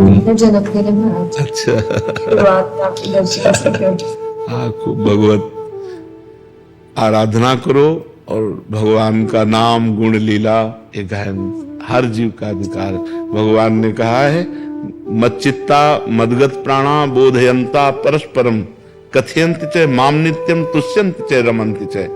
है जनक मेरे महाराज। अच्छा। शुरुआत आपके दर्शन से क्योंकि हाँ, खूब भगवत आराधना करो और भगवान का नाम गुण लीला ये गायन हर जीव का अधिकार। भगवान ने कहा है मच्चित्ता मदगत प्राणा बोधयंता परस्परम कथयंत च माम नित्यम तुष्यंत च रमंत च।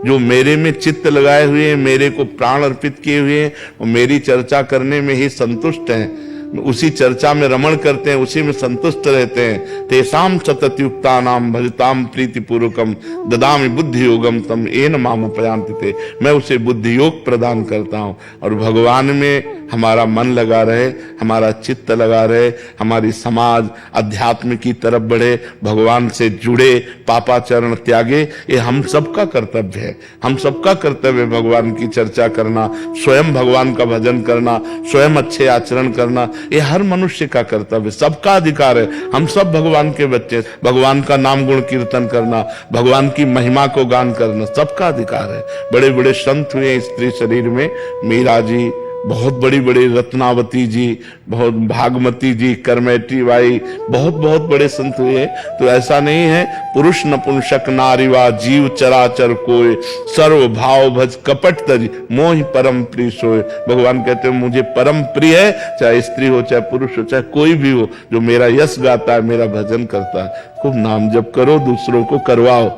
जो मेरे में चित्त लगाए हुए हैं, मेरे को प्राण अर्पित किए हुए हैं और मेरी चर्चा करने में ही संतुष्ट हैं, उसी चर्चा में रमण करते हैं, उसी में संतुष्ट रहते हैं। तेषाम सततयुक्ता नाम भजताम प्रीति पूर्वकम ददामि बुद्धि योगम तम येन माम उपयांति ते। मैं उसे बुद्धि योग प्रदान करता हूँ। और भगवान में हमारा मन लगा रहे, हमारा चित्त लगा रहे, हमारी समाज अध्यात्म की तरफ बढ़े, भगवान से जुड़े, पापाचरण त्यागे, ये हम सबका कर्तव्य है। हम सबका कर्तव्य है भगवान की चर्चा करना, स्वयं भगवान का भजन करना, स्वयं अच्छे आचरण करना, ये हर मनुष्य का कर्तव्य, सबका अधिकार है। हम सब भगवान के बच्चे, भगवान का नाम गुण कीर्तन करना, भगवान की महिमा को गान करना सबका अधिकार है। बड़े बड़े संत हुए स्त्री शरीर में, मीरा जी, बहुत बड़ी बड़ी रत्नावती जी, बहुत भागमती जी, करमेटी बाई, बहुत बहुत बड़े संत हुए। तो ऐसा नहीं है पुरुष नपुंसक नारीवा जीव चराचर कोय सर्व भाव भज कपट तज मोहि परम प्रिय सोय। भगवान कहते हैं मुझे परम प्रिय है, चाहे स्त्री हो, चाहे पुरुष हो, चाहे कोई भी हो, जो मेरा यश गाता है, मेरा भजन करता है। खूब नाम जप करो, दूसरों को करवाओ।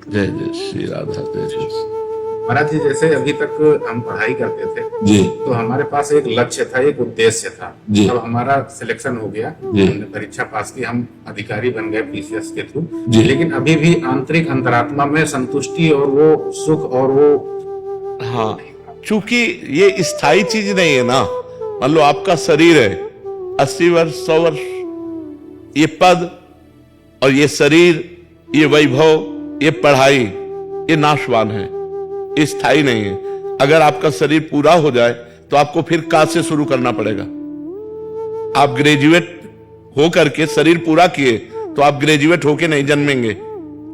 जय जय श्री राधा, जय जय। महाराज जी, जैसे अभी तक हम पढ़ाई करते थे जी तो हमारे पास एक लक्ष्य था, एक उद्देश्य था। जी। अब हमारा सिलेक्शन हो गया, जी। हमने परीक्षा पास की, हम अधिकारी बन गए पीसीएस के थ्रू। जी। लेकिन अभी भी आंतरिक अंतरात्मा में संतुष्टि और वो सुख और वो, हाँ, चूंकि ये स्थायी चीज नहीं है ना। मान लो आपका शरीर है 80 वर्ष 100 वर्ष, ये पद और ये शरीर, ये वैभव, ये पढ़ाई, ये नाशवान है, ये स्थायी नहीं है। अगर आपका शरीर पूरा हो जाए तो आपको फिर का से शुरू करना पड़ेगा। आप ग्रेजुएट हो करके शरीर पूरा किए तो आप ग्रेजुएट होके नहीं जन्मेंगे।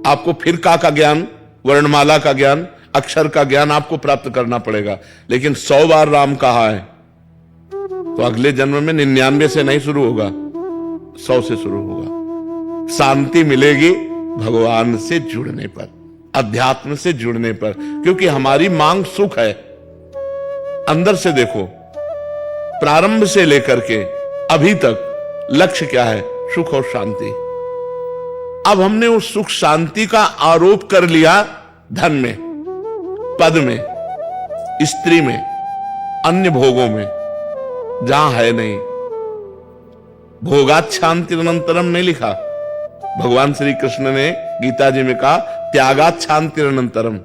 आपको फिर का ज्ञान, वर्णमाला का ज्ञान, अक्षर का ज्ञान आपको प्राप्त करना पड़ेगा। लेकिन 100 बार राम कहा है तो अगले जन्म में 99 से नहीं शुरू होगा, 100 से शुरू होगा। शांति मिलेगी भगवान से जुड़ने पर, अध्यात्म से जुड़ने पर, क्योंकि हमारी मांग सुख है। अंदर से देखो, प्रारंभ से लेकर के अभी तक लक्ष्य क्या है? सुख और शांति। अब हमने उस सुख शांति का आरोप कर लिया धन में, पद में, स्त्री में, अन्य भोगों में, जहां है नहीं। भोगात शांति अनंतरम नहीं लिखा। भगवान श्री कृष्ण ने गीता जी में कहा त्यागात शांति अनंतरम।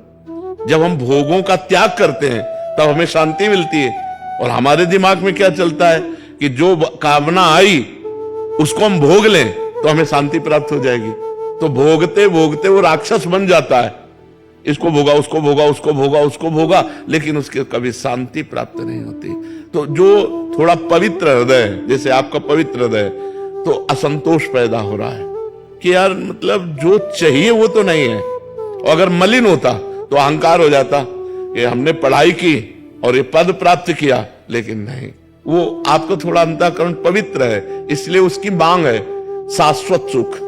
जब हम भोगों का त्याग करते हैं तब हमें शांति मिलती है। और हमारे दिमाग में क्या चलता है कि जो कामना आई उसको हम भोग लें तो हमें शांति प्राप्त हो जाएगी। तो भोगते भोगते वो राक्षस बन जाता है, इसको भोगा, उसको भोगा, उसको भोगा, उसको भोगा, लेकिन उसके कभी शांति प्राप्त नहीं होती। तो जो थोड़ा पवित्र हृदय है, जैसे आपका पवित्र हृदय, तो असंतोष पैदा हो रहा है कि यार मतलब जो चाहिए वो तो नहीं है। और अगर मलिन होता तो अहंकार हो जाता कि हमने पढ़ाई की और ये पद प्राप्त किया, लेकिन नहीं, वो आपका थोड़ा अंतःकरण पवित्र है, इसलिए उसकी मांग है शाश्वत सुख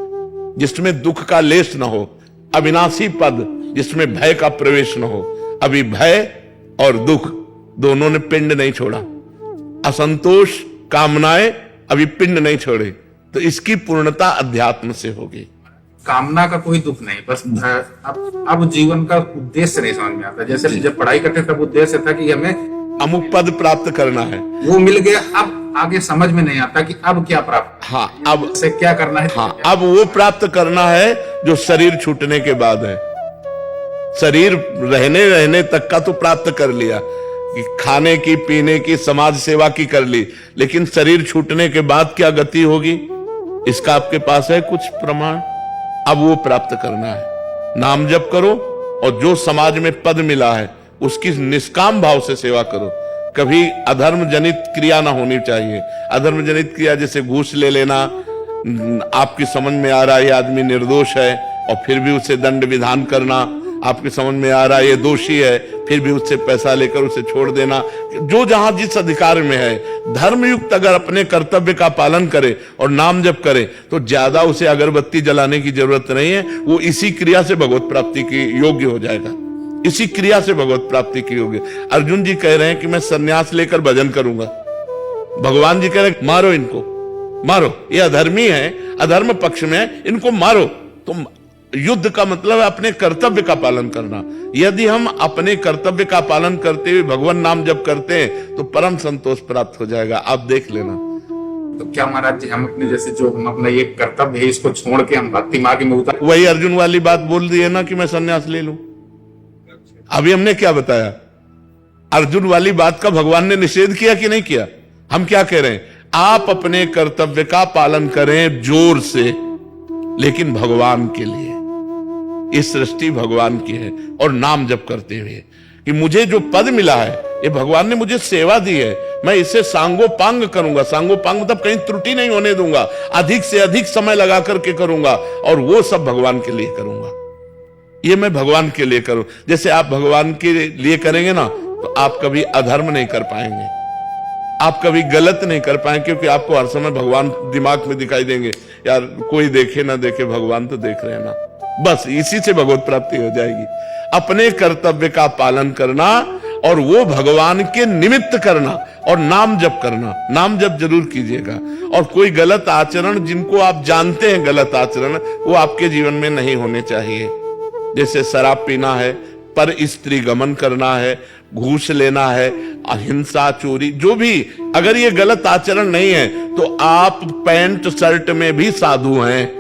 जिसमें दुख का लेश न हो, अविनाशी पद जिसमें भय का प्रवेश न हो। अभी भय और दुख दोनों ने पिंड नहीं छोड़ा, असंतोष कामनाएं अभी पिंड नहीं छोड़े। तो इसकी पूर्णता अध्यात्म से होगी। कामना का कोई दुख नहीं, बस अब जीवन का उद्देश्य नहीं समझ में आता। जैसे जब पढ़ाई करते तब उद्देश्य था कि हमें अमुक पद प्राप्त करना है, वो मिल गया। अब आगे समझ में नहीं आता कि अब क्या प्राप्त, हाँ, अब से क्या करना है। हाँ, अब वो प्राप्त करना है जो शरीर छूटने के बाद है। शरीर रहने रहने तक का तो प्राप्त कर लिया, कि खाने की, पीने की, समाज सेवा की कर ली, लेकिन शरीर छूटने के बाद क्या गति होगी इसका आपके पास है कुछ प्रमाण? अब वो प्राप्त करना है। नाम जप करो और जो समाज में पद मिला है उसकी निष्काम भाव से सेवा करो। कभी अधर्म जनित क्रिया ना होनी चाहिए। अधर्म जनित क्रिया जैसे घूस ले लेना, आपकी समझ में आ रहा है ये आदमी निर्दोष है और फिर भी उसे दंड विधान करना, आपकी समझ में आ रहा है ये दोषी है फिर भी उससे पैसा लेकर उसे छोड़ देना। जो जहां जिस अधिकार में है, धर्मयुक्त अगर अपने कर्तव्य का पालन करे और नाम जप करे तो ज्यादा उसे अगरबत्ती जलाने की जरूरत नहीं है। वो इसी क्रिया से भगवत प्राप्ति की योग्य हो जाएगा, इसी क्रिया से भगवत प्राप्ति की योग्य। अर्जुन जी कह रहे हैं कि मैं सन्यास लेकर भजन करूंगा, भगवान जी कह रहे हैं मारो इनको, मारो, ये अधर्मी है, अधर्म पक्ष में है, इनको मारो। तो युद्ध का मतलब है अपने कर्तव्य का पालन करना। यदि हम अपने कर्तव्य का पालन करते हुए भगवान नाम जप करते हैं तो परम संतोष प्राप्त हो जाएगा, आप देख लेना। तो क्या महाराज जी हम अपने जैसे जो हम अपना ये कर्तव्य है इसको छोड़ के हम भक्ति मार्ग में उतर, वही अर्जुन वाली बात बोल दी है ना कि मैं सन्यास ले लूं। अभी हमने क्या बताया, अर्जुन वाली बात का भगवान ने निषेध किया कि नहीं किया। हम क्या कह रहे हैं, आप अपने कर्तव्य का पालन करें जोर से, लेकिन भगवान के लिए। ये सृष्टि भगवान की है और नाम जप करते हुए कि मुझे जो पद मिला है ये भगवान ने मुझे सेवा दी है, मैं इसे सांगोपांग करूंगा। सांगोपांग मतलब कहीं त्रुटि नहीं होने दूंगा, अधिक से अधिक समय लगा करके करूंगा और वो सब भगवान के लिए करूंगा। ये मैं भगवान के लिए करूं। जैसे आप भगवान के लिए करेंगे ना तो आप कभी अधर्म नहीं कर पाएंगे, आप कभी गलत नहीं कर पाएंगे, क्योंकि आपको हर समय भगवान दिमाग में दिखाई देंगे। यार कोई देखे ना देखे, भगवान तो देख रहे हैं ना, बस इसी से भगवत प्राप्ति हो जाएगी। अपने कर्तव्य का पालन करना और वो भगवान के निमित्त करना और नाम जप करना। नाम जप जरूर कीजिएगा। और कोई गलत आचरण जिनको आप जानते हैं गलत आचरण, वो आपके जीवन में नहीं होने चाहिए। जैसे शराब पीना है, पर स्त्री गमन करना है, घूस लेना है, अहिंसा, चोरी, जो भी, अगर ये गलत आचरण नहीं है तो आप पैंट शर्ट में भी साधु हैं।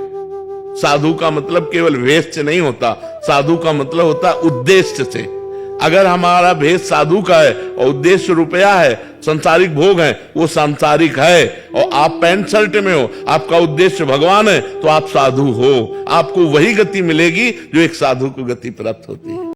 साधु का मतलब केवल वेश से नहीं होता, साधु का मतलब होता है उद्देश्य से। अगर हमारा भेष साधु का है और उद्देश्य रुपया है, संसारिक भोग है, वो सांसारिक है, और आप पैंट शर्ट में हो, आपका उद्देश्य भगवान है, तो आप साधु हो। आपको वही गति मिलेगी जो एक साधु को गति प्राप्त होती है।